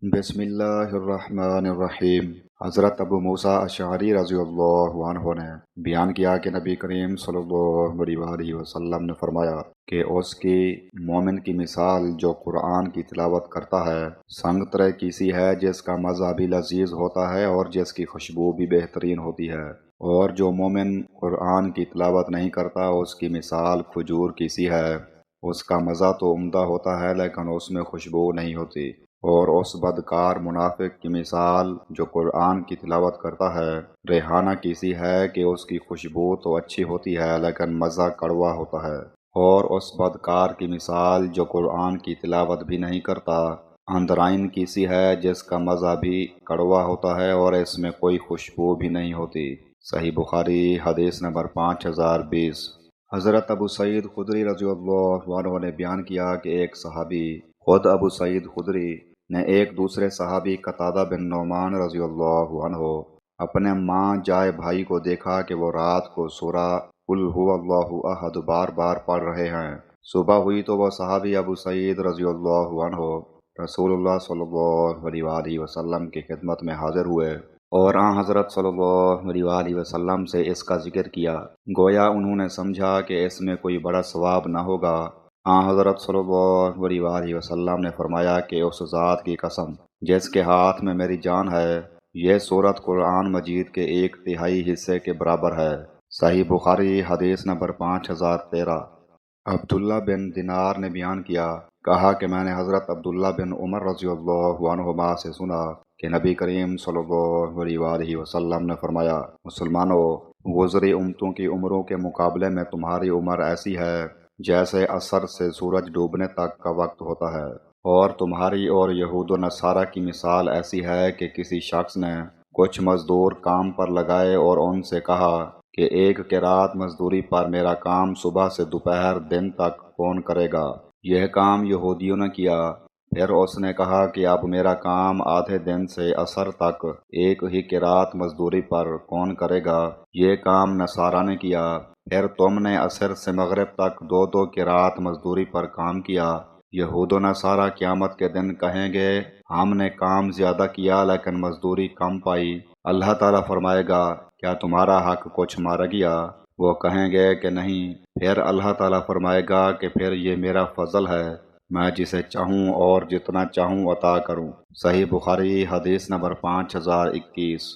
بسم اللہ الرحمن الرحیم۔ حضرت ابو موسیٰ اشعری رضی اللہ عنہ نے بیان کیا کہ نبی کریم صلی اللہ علیہ وسلم نے فرمایا کہ اس کی مومن کی مثال جو قرآن کی تلاوت کرتا ہے سنگ ترے کسی ہے جس کا مزہ بھی لذیذ ہوتا ہے اور جس کی خوشبو بھی بہترین ہوتی ہے، اور جو مومن قرآن کی تلاوت نہیں کرتا اس کی مثال کھجور کسی ہے، اس کا مزہ تو عمدہ ہوتا ہے لیکن اس میں خوشبو نہیں ہوتی، اور اس بدکار منافق کی مثال جو قرآن کی تلاوت کرتا ہے ریحانہ کیسی ہے کہ اس کی خوشبو تو اچھی ہوتی ہے لیکن مزہ کڑوا ہوتا ہے، اور اس بدکار کی مثال جو قرآن کی تلاوت بھی نہیں کرتا اندرائن کیسی ہے جس کا مزہ بھی کڑوا ہوتا ہے اور اس میں کوئی خوشبو بھی نہیں ہوتی۔ صحیح بخاری حدیث نمبر 5020۔ حضرت ابو سعید خدری رضی اللہ عنہ نے بیان کیا کہ ایک صحابی خود ابو سعید خدری نے ایک دوسرے صحابی قتادہ بن نعمان رضی اللہ عنہ اپنے ماں جائے بھائی کو دیکھا کہ وہ رات کو سورہ قل هو اللہ احد بار بار پڑھ رہے ہیں۔ صبح ہوئی تو وہ صحابی ابو سعید رضی اللہ عنہ رسول اللہ صلی اللہ علیہ وسلم کی خدمت میں حاضر ہوئے اور حضرت صلی اللہ علیہ وسلم سے اس کا ذکر کیا، گویا انہوں نے سمجھا کہ اس میں کوئی بڑا ثواب نہ ہوگا۔ حضرت صلی اللہ علیہ وسلم نے فرمایا کہ اس ذات کی قسم جس کے ہاتھ میں میری جان ہے، یہ سورت قرآن مجید کے 1/3 حصے کے برابر ہے۔ صحیح بخاری حدیث نمبر 5013۔ عبداللہ بن دینار نے بیان کیا، کہا کہ میں نے حضرت عبداللہ بن عمر رضی اللہ عنہما سے سنا کہ نبی کریم صلی اللہ علیہ وسلم نے فرمایا، مسلمانوں، گزری امتوں کی عمروں کے مقابلے میں تمہاری عمر ایسی ہے جیسے عصر سے سورج ڈوبنے تک کا وقت ہوتا ہے، اور تمہاری اور یہود و نصارہ کی مثال ایسی ہے کہ کسی شخص نے کچھ مزدور کام پر لگائے اور ان سے کہا کہ ایک قرات مزدوری پر میرا کام صبح سے دوپہر دن تک کون کرے گا؟ یہ کام یہودیوں نے کیا۔ پھر اس نے کہا کہ اب میرا کام آدھے دن سے عصر تک ایک ہی قرات مزدوری پر کون کرے گا؟ یہ کام نصارہ نے کیا۔ پھر تم نے عصر سے مغرب تک 2 قرات مزدوری پر کام کیا۔ یہود و نصارہ قیامت کے دن کہیں گے، ہم نے کام زیادہ کیا لیکن مزدوری کم پائی۔ اللہ تعالیٰ فرمائے گا، کیا تمہارا حق کچھ مارا گیا؟ وہ کہیں گے کہ نہیں۔ پھر اللہ تعالیٰ فرمائے گا کہ پھر یہ میرا فضل ہے، میں جسے چاہوں اور جتنا چاہوں عطا کروں۔ صحیح بخاری حدیث نمبر 5021۔